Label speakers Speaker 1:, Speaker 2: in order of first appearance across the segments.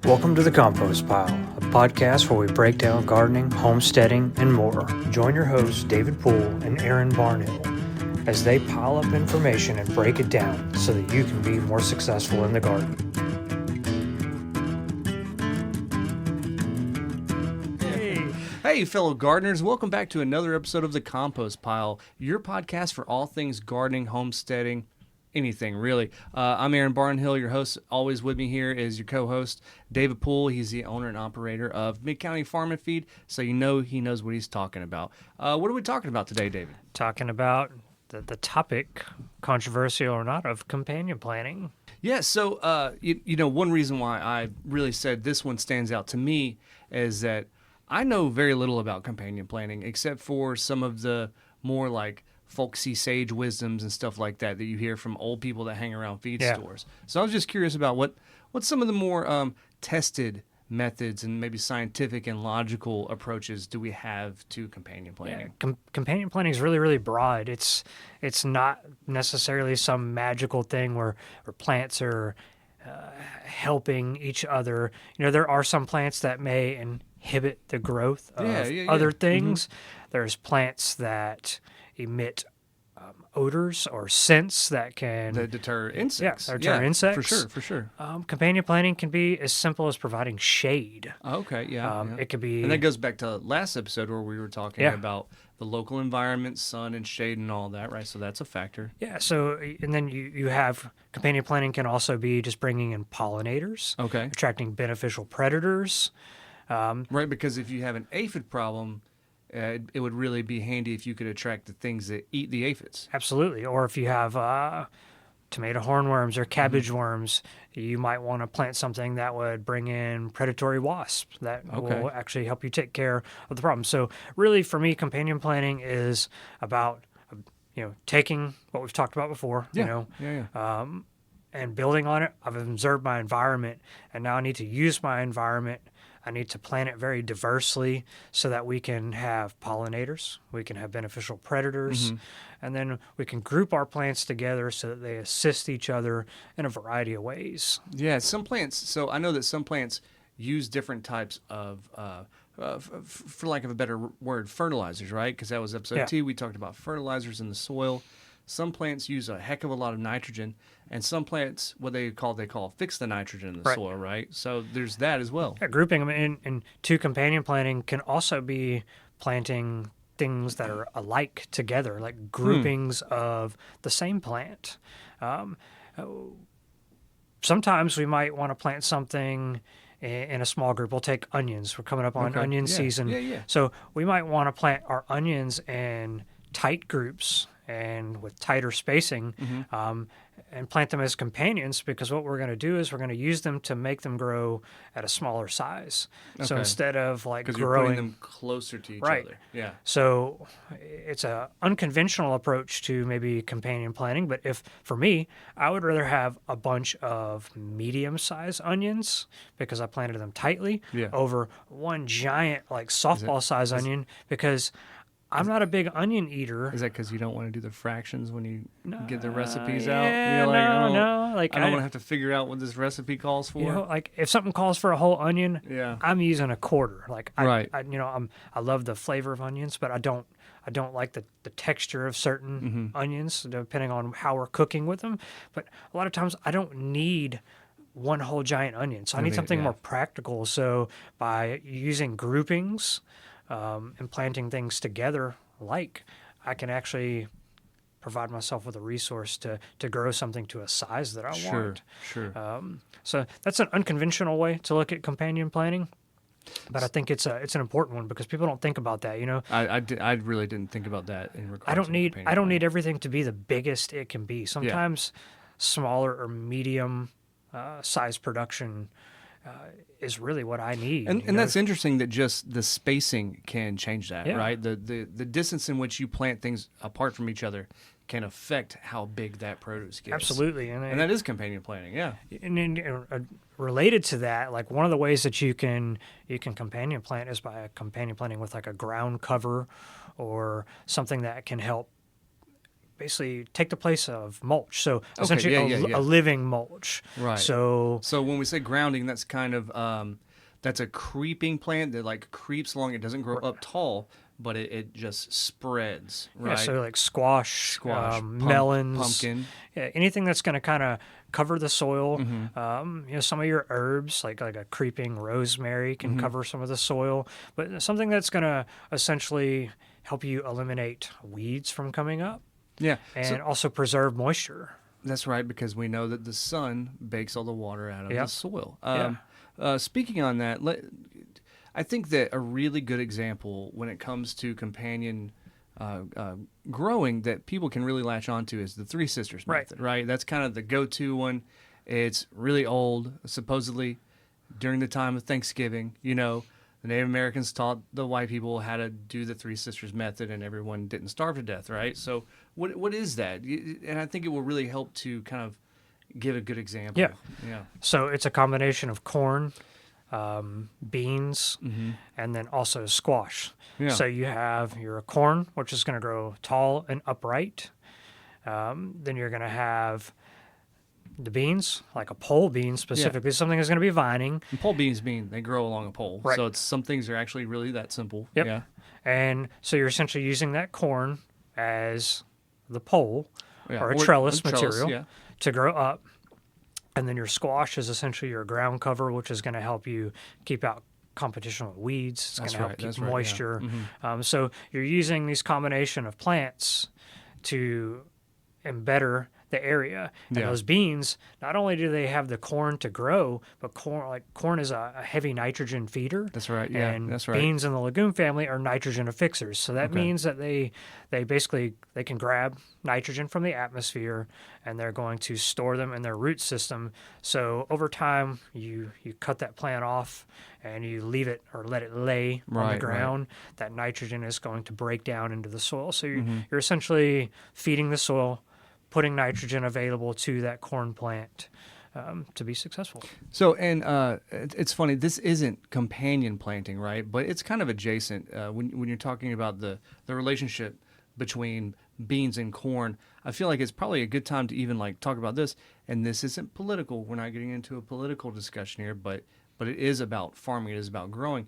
Speaker 1: Welcome to the Compost Pile, a podcast where we break down gardening, homesteading, and more. Join your hosts, David Poole and Aaron Barnhill, as they pile up information and break it down so that you can be more successful in the garden.
Speaker 2: Hey, fellow gardeners, welcome back to another episode of the Compost Pile, your podcast for all things gardening, homesteading, anything really. I'm Aaron Barnhill, your host. Always with me here is your co-host, David Poole. He's the owner and operator of Mid-County Farm and Feed, so you know he knows what he's talking about. What are we talking about today, David?
Speaker 1: Talking about the topic, controversial or not, of companion planting.
Speaker 2: Yeah, so, one reason why I really said this one stands out to me is that I know very little about companion planting, except for some of the more like folksy sage wisdoms and stuff like that you hear from old people that hang around feed stores. So I was just curious about what some of the more tested methods and maybe scientific and logical approaches do we have to companion planting?
Speaker 1: Yeah, companion planting is really, really broad. It's not necessarily some magical thing where plants are helping each other. You know, there are some plants that may inhibit the growth of other things. Mm-hmm. There's plants that emit odors or scents that can
Speaker 2: deter insects.
Speaker 1: Insects.
Speaker 2: For sure.
Speaker 1: Companion planting can be as simple as providing shade.
Speaker 2: Okay,
Speaker 1: It could be,
Speaker 2: and that goes back to last episode where we were talking about the local environment, sun and shade and all that, right? So that's a factor.
Speaker 1: Yeah. So, and then you have companion planting can also be just bringing in pollinators.
Speaker 2: Okay.
Speaker 1: Attracting beneficial predators.
Speaker 2: Right, because if you have an aphid problem, it would really be handy if you could attract the things that eat the aphids.
Speaker 1: Absolutely. Or if you have tomato hornworms or cabbage worms, you might want to plant something that would bring in predatory wasps that will actually help you take care of the problem. So really, for me, companion planting is about taking what we've talked about before, and building on it. I've observed my environment, and now I need to use my environment. I need to plant it very diversely so that we can have pollinators, we can have beneficial predators, and then we can group our plants together so that they assist each other in a variety of ways.
Speaker 2: Yeah, some plants, so I know that some plants use different types of, for lack of a better word, fertilizers, right? Because that was episode 2, we talked about fertilizers in the soil. Some plants use a heck of a lot of nitrogen, and some plants, what they call fix the nitrogen in the soil, right? So there's that as well.
Speaker 1: Yeah, grouping them into companion planting can also be planting things that are alike together, like groupings of the same plant. Sometimes we might want to plant something in a small group. We'll take onions. We're coming up on onion season.
Speaker 2: Yeah.
Speaker 1: So we might want to plant our onions in tight groups and with tighter spacing, and plant them as companions, because what we're going to do is we're going to use them to make them grow at a smaller size. Okay. So instead of like growing,
Speaker 2: you're putting them closer to each other. Yeah.
Speaker 1: So it's an unconventional approach to maybe companion planting, but for me, I would rather have a bunch of medium-sized onions because I planted them tightly over one giant like softball-sized onion, because I'm not a big onion eater.
Speaker 2: Is that because you don't want to do the fractions when you get the recipes out?
Speaker 1: Yeah,
Speaker 2: I don't want to have to figure out what this recipe calls for.
Speaker 1: Like if something calls for a whole onion, I'm using a quarter. Like I love the flavor of onions, but I don't like the texture of certain onions, depending on how we're cooking with them. But a lot of times I don't need one whole giant onion, so I need something more practical. So by using groupings, and planting things together, I can actually provide myself with a resource to grow something to a size that I want.
Speaker 2: Sure.
Speaker 1: So that's an unconventional way to look at companion planting, but I think it's an important one because people don't think about that.
Speaker 2: I really didn't think about that in regards.
Speaker 1: I don't need everything to be the biggest it can be. Sometimes smaller or medium size production is really what I need.
Speaker 2: And that's interesting that just the spacing can change that, right? The distance in which you plant things apart from each other can affect how big that produce gets.
Speaker 1: Absolutely.
Speaker 2: And that is companion planting, yeah.
Speaker 1: And related to that, like one of the ways that you can companion plant is by companion planting with like a ground cover or something that can help basically take the place of mulch. So essentially a living mulch.
Speaker 2: Right.
Speaker 1: So
Speaker 2: when we say grounding, that's kind of that's a creeping plant that like creeps along. It doesn't grow up tall, but it just spreads. Right.
Speaker 1: Yeah. So like squash, melons,
Speaker 2: pumpkin.
Speaker 1: Yeah, anything that's going to kind of cover the soil.
Speaker 2: Mm-hmm.
Speaker 1: Some of your herbs, like a creeping rosemary, can cover some of the soil. But something that's going to essentially help you eliminate weeds from coming up.
Speaker 2: Yeah.
Speaker 1: And also preserve moisture.
Speaker 2: That's right, because we know that the sun bakes all the water out of the soil.
Speaker 1: Yeah.
Speaker 2: Speaking on that, I think that a really good example when it comes to companion growing that people can really latch onto is the Three Sisters method, right? That's kind of the go-to one. It's really old, supposedly during the time of Thanksgiving. The Native Americans taught the white people how to do the Three Sisters method, and everyone didn't starve to death, right? So what is that? And I think it will really help to kind of give a good example.
Speaker 1: Yeah. So it's a combination of corn, beans, and then also squash. Yeah. So you have your corn, which is going to grow tall and upright. Then you're going to have the beans, like a pole bean specifically. Yeah. Something that's going to be vining.
Speaker 2: And pole beans they grow along a pole.
Speaker 1: Right.
Speaker 2: So some things are actually really that simple.
Speaker 1: Yep.
Speaker 2: Yeah.
Speaker 1: And so you're essentially using that corn as the pole or a trellis material to grow up. And then your squash is essentially your ground cover, which is going to help you keep out competition with weeds. It's going to help keep moisture. Yeah. So you're using these combination of plants to embed the area. And those beans, not only do they have the corn to grow, but corn is a heavy nitrogen feeder.
Speaker 2: That's right. Yeah,
Speaker 1: and
Speaker 2: that's right.
Speaker 1: Beans in the legume family are nitrogen affixers. So that means that they basically can grab nitrogen from the atmosphere, and they're going to store them in their root system. So over time, you cut that plant off and you leave it or let it lay on the ground. Right. That nitrogen is going to break down into the soil. So you're essentially feeding the soil, putting nitrogen available to that corn plant to be successful.
Speaker 2: So, and it's funny, this isn't companion planting, right? But it's kind of adjacent. When you're talking about the relationship between beans and corn, I feel like it's probably a good time to even talk about this. And this isn't political. We're not getting into a political discussion here, but it is about farming. It is about growing.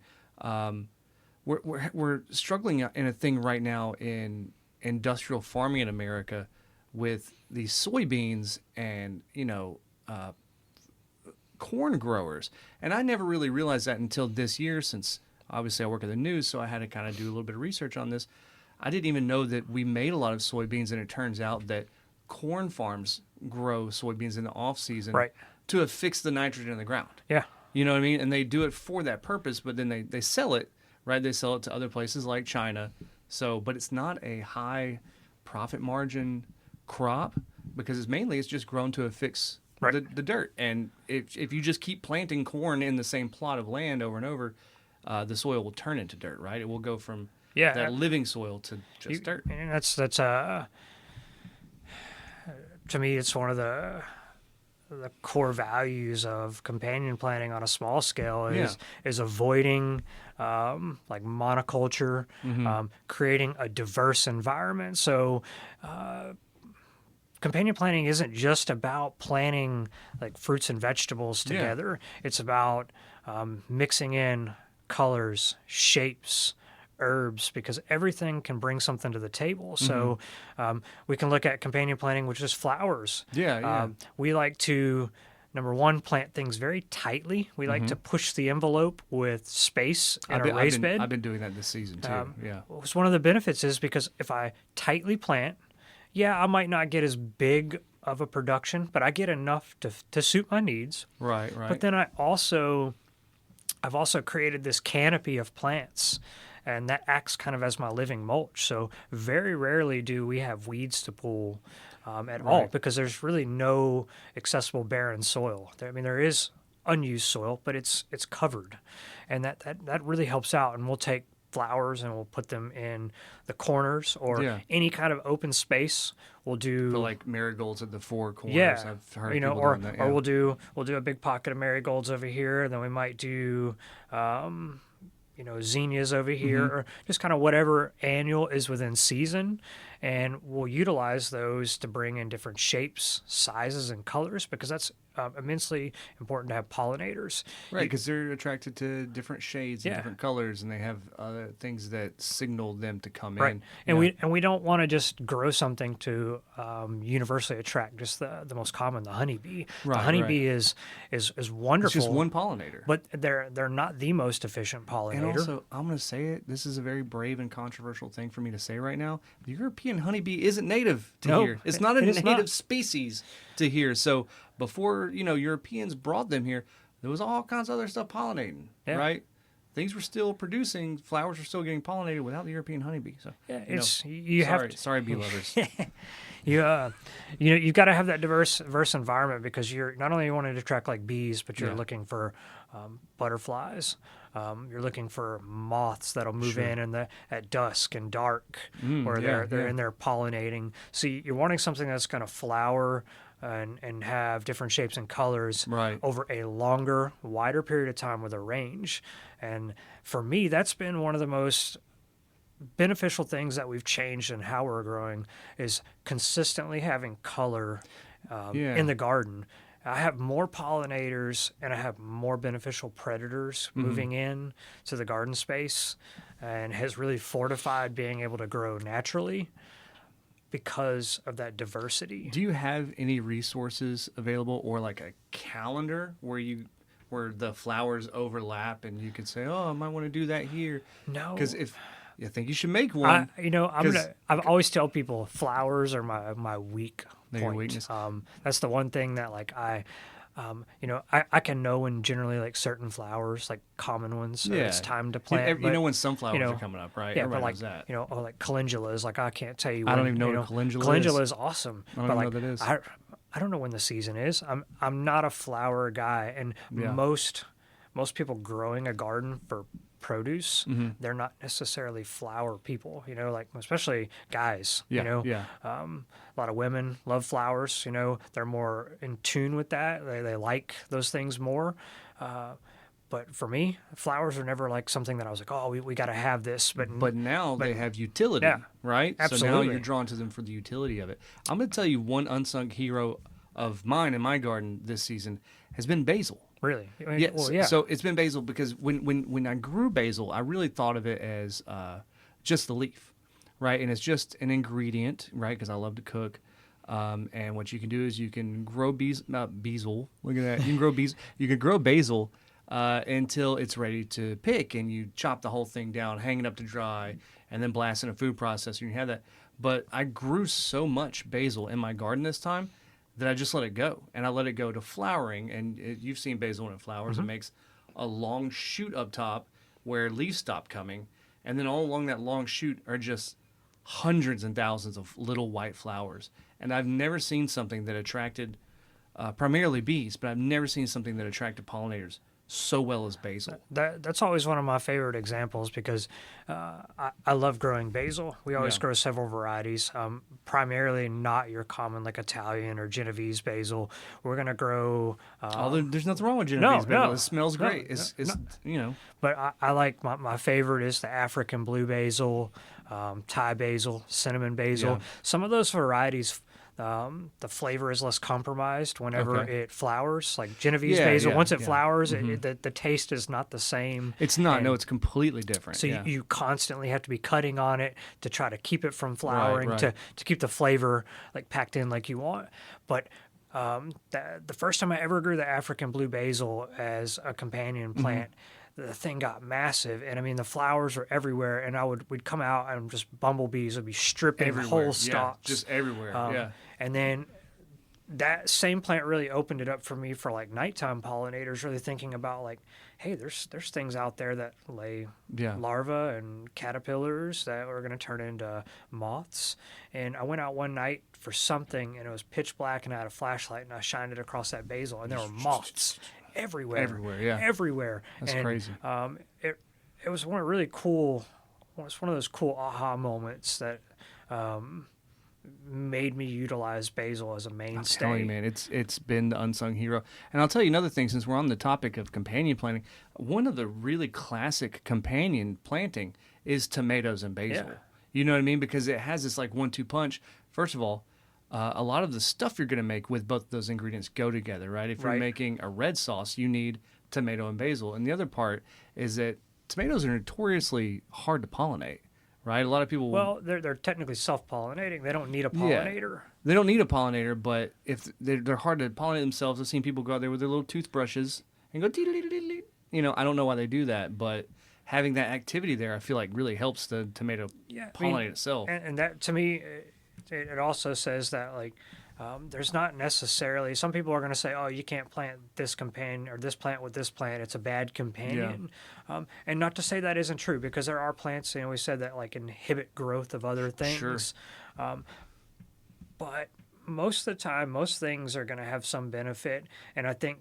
Speaker 2: We're struggling in a thing right now in industrial farming in America with these soybeans and, corn growers. And I never really realized that until this year, since obviously I work in the news, so I had to kind of do a little bit of research on this. I didn't even know that we made a lot of soybeans, and it turns out that corn farms grow soybeans in the off season to affix the nitrogen in the ground.
Speaker 1: Yeah.
Speaker 2: You know what I mean? And they do it for that purpose, but then they sell it, right? They sell it to other places like China. So, but it's not a high profit margin crop because it's just grown to affix the dirt. And if you just keep planting corn in the same plot of land over and over, the soil will turn into dirt, right? It will go from that living soil to just dirt.
Speaker 1: And that's to me, it's one of the core values of companion planting on a small scale is avoiding monoculture, creating a diverse environment. So companion planting isn't just about planting fruits and vegetables together. It's about mixing in colors, shapes, herbs, because everything can bring something to the table. So we can look at companion planting, which is flowers. We like to, number one, plant things very tightly. We like to push the envelope with space in a raised bed.
Speaker 2: I've been doing that this season too.
Speaker 1: One of the benefits is because if I tightly plant, I might not get as big of a production, but I get enough to suit my needs.
Speaker 2: Right.
Speaker 1: But then I've also created this canopy of plants, and that acts kind of as my living mulch. So very rarely do we have weeds to pull at all, because there's really no accessible barren soil. There is unused soil, but it's covered, and that really helps out. And we'll take flowers and we'll put them in the corners or any kind of open space. We'll do
Speaker 2: like marigolds at the four corners. I've heard people doing that.
Speaker 1: Or we'll do a big pocket of marigolds over here, and then we might do zinnias over here, or just kind of whatever annual is within season. and we'll utilize those to bring in different shapes, sizes, and colors because that's immensely important to have pollinators.
Speaker 2: Right, because they're attracted to different shades and
Speaker 1: Yeah.
Speaker 2: different colors, and they have things that signal them to come
Speaker 1: Right.
Speaker 2: in.
Speaker 1: And
Speaker 2: Yeah.
Speaker 1: we don't want to just grow something to universally attract just the most common, the honeybee.
Speaker 2: Right,
Speaker 1: The honeybee
Speaker 2: right.
Speaker 1: is wonderful.
Speaker 2: It's just one pollinator.
Speaker 1: But they're not the most efficient pollinator.
Speaker 2: And also, I'm going to say it. This is a very brave and controversial thing for me to say right now. The European honeybee isn't native to here. It's not a native species to here. So before Europeans brought them here, there was all kinds of other stuff pollinating, right? Things were still producing, flowers were still getting pollinated without the European honeybee. So sorry, bee lovers.
Speaker 1: You've got to have that diverse environment because you're not only wanting to attract like bees, but you're looking for butterflies. You're looking for moths that'll move in at dusk and dark, where they're in there pollinating. So you're wanting something that's going to flower and have different shapes and colors over a longer, wider period of time with a range. And for me, that's been one of the most beneficial things that we've changed in how we're growing is consistently having color in the garden. I have more pollinators and I have more beneficial predators moving in to the garden space, and has really fortified being able to grow naturally because of that diversity.
Speaker 2: Do you have any resources available or like a calendar where the flowers overlap and you could say, oh, I might want to do that here?
Speaker 1: No.
Speaker 2: Because if I think you should make one.
Speaker 1: I always tell people flowers are my weak point.
Speaker 2: Your weakness.
Speaker 1: That's the one thing that like I can know when generally like certain flowers, like common ones, it's time to plant.
Speaker 2: You know when sunflowers are coming up, right?
Speaker 1: Yeah,
Speaker 2: Everybody
Speaker 1: but like
Speaker 2: knows that.
Speaker 1: or like calendulas. Like I can't tell you.
Speaker 2: I don't even know what calendula is.
Speaker 1: Calendula is awesome.
Speaker 2: I don't even know what that is.
Speaker 1: I don't know when the season is. I'm not a flower guy, and most people growing a garden for produce, they're not necessarily flower people, like especially guys, a lot of women love flowers, they're more in tune with that. They like those things more. But for me, flowers are never like something that I was like, oh, we got to have this. But
Speaker 2: now they have utility, right?
Speaker 1: Absolutely.
Speaker 2: So now you're drawn to them for the utility of it. I'm going to tell you one unsung hero of mine in my garden this season has been basil.
Speaker 1: Really?
Speaker 2: Yes. Well, yeah. So it's been basil because when I grew basil, I really thought of it as just the leaf, right? And it's just an ingredient, right? Because I love to cook. And what you can do is you can grow basil. Look at that. You can grow basil. You can grow basil until it's ready to pick, and you chop the whole thing down, hang it up to dry, and then blast in a food processor. And you have that. But I grew so much basil in my garden this time that I just let it go. And I let it go to flowering. And you've seen basil when it flowers. It makes a long shoot up top where leaves stop coming. And then all along that long shoot are just hundreds and thousands of little white flowers. And I've never seen something that attracted primarily bees, but I've never seen something that attracted pollinators so well as basil.
Speaker 1: That's always one of my favorite examples because I love growing basil. We always grow several varieties, primarily not your common like Italian or Genovese basil. We're going to grow...
Speaker 2: there's nothing wrong with Genovese basil. It smells great.
Speaker 1: But I like my favorite is the African blue basil, Thai basil, cinnamon basil. Yeah. Some of those varieties... the flavor is less compromised whenever it flowers. Like Genovese basil, once it flowers, the taste is not the same.
Speaker 2: It's not. No, it's completely different.
Speaker 1: So you constantly have to be cutting on it to try to keep it from flowering, to keep the flavor like packed in like you want. But the first time I ever grew the African blue basil as a companion plant, the thing got massive, and I mean the flowers were everywhere, and we'd come out and just bumblebees would be stripping whole stalks,
Speaker 2: just everywhere.
Speaker 1: And then that same plant really opened it up for me for like nighttime pollinators, really thinking about like, hey, there's things out there that lay larvae and caterpillars that are going to turn into moths. And I went out one night for something, and it was pitch black, and I had a flashlight, and I shined it across that basil, and there were moths everywhere.
Speaker 2: That's crazy.
Speaker 1: It was one really cool. It's one of those cool aha moments that made me utilize basil as a mainstay.
Speaker 2: I'm telling you, man, it's been the unsung hero. And I'll tell you another thing, since we're on the topic of companion planting, one of the really classic companion planting is tomatoes and basil. You know what I mean? Because it has this like 1-2 punch. First of all, a lot of the stuff you're going to make with both those ingredients go together, right? If you're making a red sauce, you need tomato and basil. And the other part is that tomatoes are notoriously hard to pollinate, right? A lot of people...
Speaker 1: Well, they're technically self-pollinating. They don't need a pollinator.
Speaker 2: Yeah, they don't need a pollinator, but if they're hard to pollinate themselves. I've seen people go out there with their little toothbrushes and go... You know, I don't know why they do that, but having that activity there, I feel like really helps the tomato pollinate itself.
Speaker 1: And that, to me... It also says that, like, there's not necessarily... Some people are going to say, oh, you can't plant this companion or this plant with this plant. It's a bad companion. Yeah. And not to say that isn't true, because there are plants, we said that, like, inhibit growth of other things. Sure. But most of the time, most things are going to have some benefit. And I think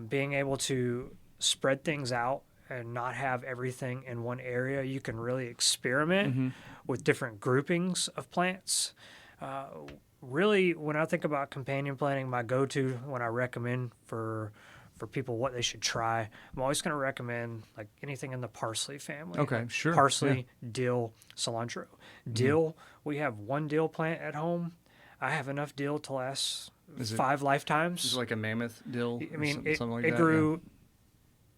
Speaker 1: being able to spread things out and not have everything in one area, you can really experiment with different groupings of plants. Really, when I think about companion planting, my go-to when I recommend for people what they should try, I'm always going to recommend like anything in the parsley family.
Speaker 2: Okay,
Speaker 1: like
Speaker 2: sure.
Speaker 1: Parsley, dill, cilantro. Dill, we have one dill plant at home. I have enough dill to last 5 lifetimes.
Speaker 2: Is it like a mammoth dill?
Speaker 1: I mean,
Speaker 2: something like
Speaker 1: it
Speaker 2: that?
Speaker 1: grew...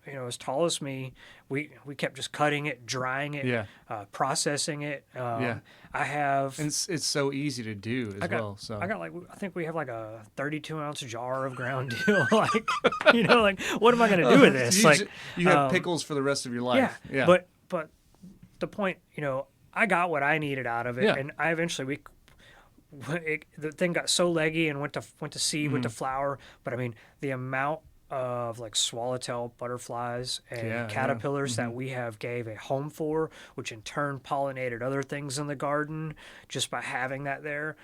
Speaker 1: as tall as me. We kept just cutting it, drying it, processing it. I have...
Speaker 2: And it's so easy to do as well. So
Speaker 1: I got I think we have like a 32-ounce jar of ground dill. Like, what am I going to do with this?
Speaker 2: You have pickles for the rest of your life.
Speaker 1: Yeah. But the point, I got what I needed out of it. Yeah. And I eventually, the thing got so leggy and went to seed, went to flower. But I mean, the amount of like swallowtail butterflies and caterpillars that we have gave a home for, which in turn pollinated other things in the garden just by having that there,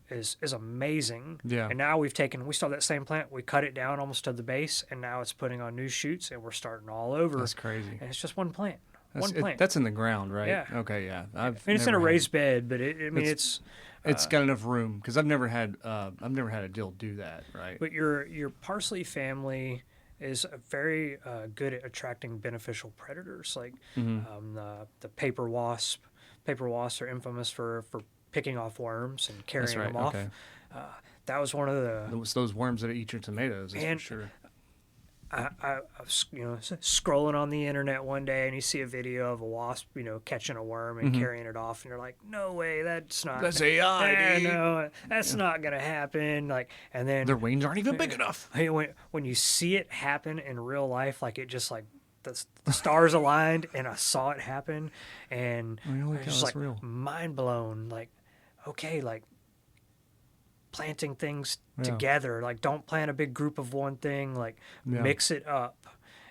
Speaker 1: is amazing. Yeah. And now we still have that same plant, we cut it down almost to the base, and now it's putting on new shoots and we're starting all over.
Speaker 2: That's crazy.
Speaker 1: And it's just one plant.
Speaker 2: That's in the ground, right?
Speaker 1: Yeah.
Speaker 2: Okay, yeah.
Speaker 1: It's in a raised bed, but
Speaker 2: it's got enough room, because I've never had a dill do that, right?
Speaker 1: But your parsley family is very good at attracting beneficial predators, like the paper wasp. Paper wasps are infamous for picking off worms and carrying them off. Okay. That was one of
Speaker 2: those worms that eat your tomatoes, that's for sure.
Speaker 1: I was, scrolling on the internet one day, and you see a video of a wasp, catching a worm and carrying it off, and you're like, "No way, that's
Speaker 2: AI.
Speaker 1: No, that's not gonna happen." Like, and then
Speaker 2: their wings aren't even big enough.
Speaker 1: When you see it happen in real life, like it just like the stars aligned, and I saw it happen, and just like real. Mind blown. Like, okay, like. Planting things together, like don't plant a big group of one thing, like mix it up,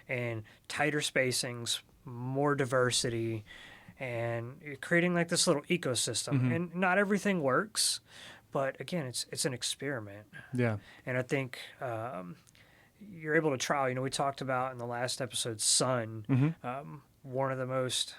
Speaker 1: and tighter spacings, more diversity, and you're creating like this little ecosystem. And not everything works, but again, it's an experiment. Yeah. And I think you're able to trial. We talked about in the last episode sun. One of the most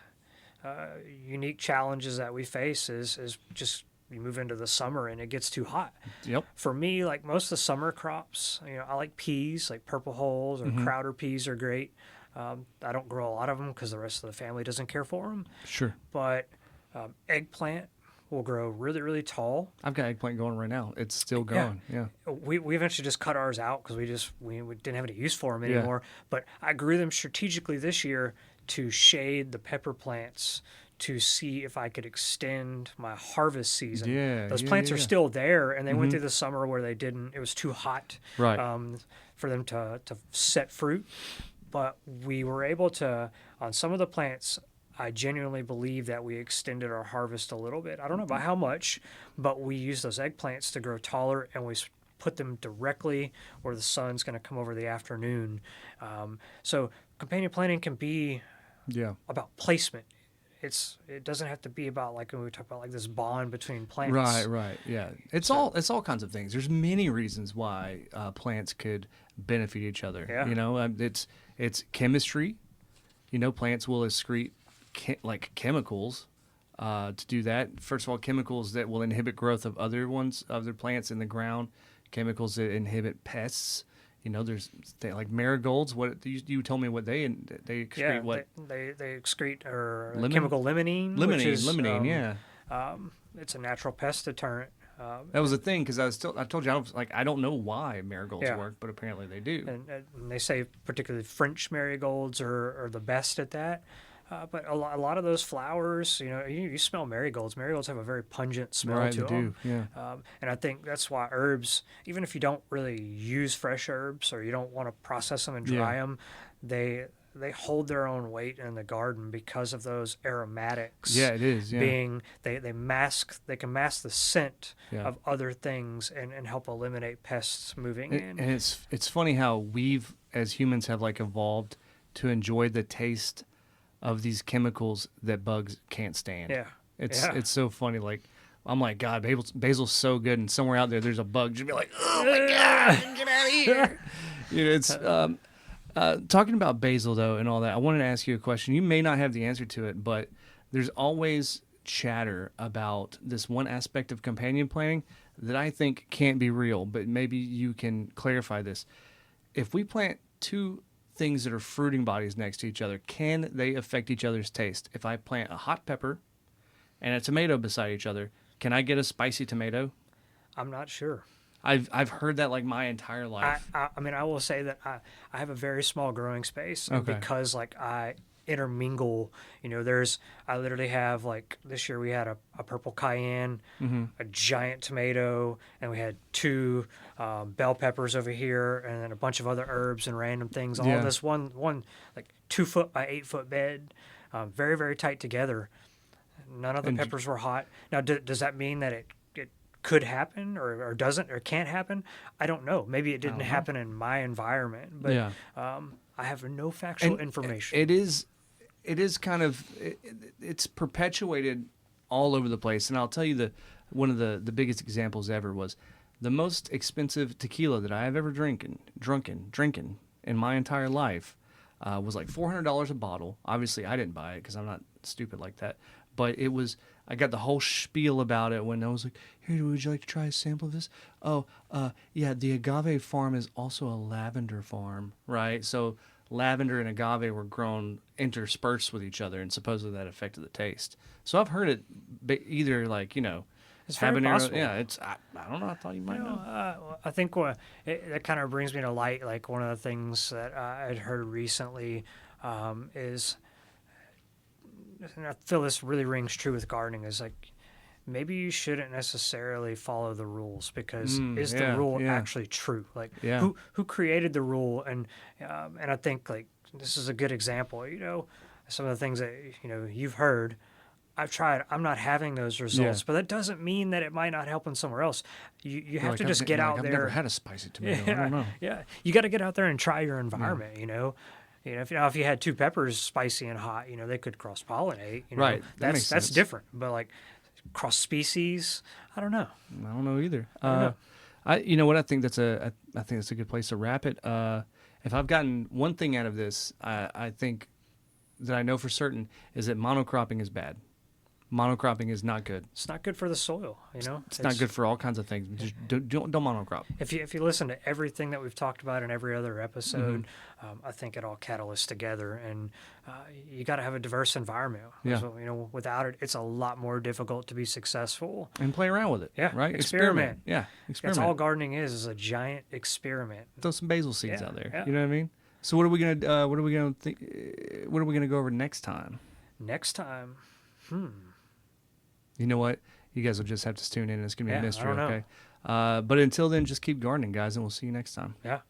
Speaker 1: unique challenges that we face is just you move into the summer and it gets too hot. Yep. For me, like most of the summer crops, I like peas, like purple hulls or Crowder peas are great. I don't grow a lot of them because the rest of the family doesn't care for them. Sure. But eggplant will grow really, really tall.
Speaker 2: I've got eggplant going right now. It's still going. Yeah.
Speaker 1: We eventually just cut ours out because we didn't have any use for them anymore. But I grew them strategically this year to shade the pepper plants, to see if I could extend my harvest season. Those plants are still there, and they went through the summer where it was too hot for them to set fruit. But we were able to, on some of the plants, I genuinely believe that we extended our harvest a little bit. I don't know by how much, but we used those eggplants to grow taller, and we put them directly where the sun's going to come over the afternoon. So companion planting can be about placement. It doesn't have to be about like when we talk about like this bond between plants.
Speaker 2: Right, yeah. It's all kinds of things. There's many reasons why plants could benefit each other. Yeah. It's chemistry. Plants will excrete chemicals to do that. First of all, chemicals that will inhibit growth of other plants in the ground. Chemicals that inhibit pests. there's like marigolds. What you told me what they excrete? What
Speaker 1: they excrete or
Speaker 2: Lemon?
Speaker 1: chemical limonene. Which is,
Speaker 2: limonene.
Speaker 1: it's a natural pest deterrent.
Speaker 2: That was the thing because I told you I don't know why marigolds work, but apparently they do.
Speaker 1: And they say particularly French marigolds are the best at that. But a lot of those flowers, you smell marigolds. Marigolds have a very pungent smell to them.
Speaker 2: Yeah.
Speaker 1: And I think that's why herbs, even if you don't really use fresh herbs or you don't want to process them and dry them, they hold their own weight in the garden because of those aromatics.
Speaker 2: Yeah, it is. Yeah.
Speaker 1: Being they can mask the scent of other things and help eliminate pests moving in.
Speaker 2: And it's funny how we've as humans have evolved to enjoy the taste of these chemicals that bugs can't stand.
Speaker 1: Yeah.
Speaker 2: It's so funny. I'm like, God, basil's so good, and somewhere out there's a bug. Just be like, oh my God, get out of here. It's talking about basil though and all that. I wanted to ask you a question. You may not have the answer to it, but there's always chatter about this one aspect of companion planting that I think can't be real, but maybe you can clarify this. If we plant two things that are fruiting bodies next to each other, can they affect each other's taste? If I plant a hot pepper and a tomato beside each other, can I get a spicy tomato?
Speaker 1: I'm not sure.
Speaker 2: I've heard that my entire life.
Speaker 1: I mean, I will say that I have a very small growing space because I intermingle. I literally have this year we had a purple cayenne, a giant tomato, and we had two bell peppers over here, and then a bunch of other herbs and random things. All in this one 2 foot by 8 foot bed, very very tight together. None of the peppers were hot. Now, does that mean that it could happen or doesn't or can't happen? I don't know. Maybe it didn't happen in my environment, but I have no factual information.
Speaker 2: It is kind of it's perpetuated all over the place. And I'll tell you one of the biggest examples ever was the most expensive tequila that I have ever drinking in my entire life was like $400 a bottle. Obviously, I didn't buy it because I'm not stupid like that. But I got the whole spiel about it when I was like, "Here, would you like to try a sample of this?" Oh, yeah, the agave farm is also a lavender farm, right? So lavender and agave were grown interspersed with each other, and supposedly that affected the taste. So I've heard it either
Speaker 1: it's very possible.
Speaker 2: Yeah, I don't know. I thought you might know.
Speaker 1: I think that kind of brings me to light. One of the things that I'd heard recently is, and I feel this really rings true with gardening, is maybe you shouldn't necessarily follow the rules because is the rule actually true? Who created the rule? And I think this is a good example. Some of the things that you've heard. I've tried. I'm not having those results, but that doesn't mean that it might not help in somewhere else. You have to just get out there.
Speaker 2: I've never had a spicy tomato. I don't know.
Speaker 1: Yeah, you got to get out there and try your environment. If you had two peppers, spicy and hot, they could cross pollinate.
Speaker 2: Right,
Speaker 1: that's different. But cross species, I don't know.
Speaker 2: I don't know either. I think that's a good place to wrap it. If I've gotten one thing out of this, I think that I know for certain is that monocropping is bad. Monocropping is not good.
Speaker 1: It's not good for the soil, It's
Speaker 2: not good for all kinds of things. Just don't monocrop.
Speaker 1: If you listen to everything that we've talked about in every other episode, I think it all catalysts together, and you got to have a diverse environment.
Speaker 2: Yeah.
Speaker 1: So, without it, it's a lot more difficult to be successful.
Speaker 2: And play around with it.
Speaker 1: Yeah.
Speaker 2: Right.
Speaker 1: Experiment.
Speaker 2: Yeah. Experiment.
Speaker 1: That's all gardening is a giant experiment.
Speaker 2: Throw some basil seeds out there.
Speaker 1: Yeah.
Speaker 2: You know what I mean? So what are we gonna go over next time?
Speaker 1: Next time,
Speaker 2: You know what? You guys will just have to tune in. It's going to be a mystery,
Speaker 1: I don't know.
Speaker 2: Okay? But until then, just keep gardening, guys, and we'll see you next time.
Speaker 1: Yeah.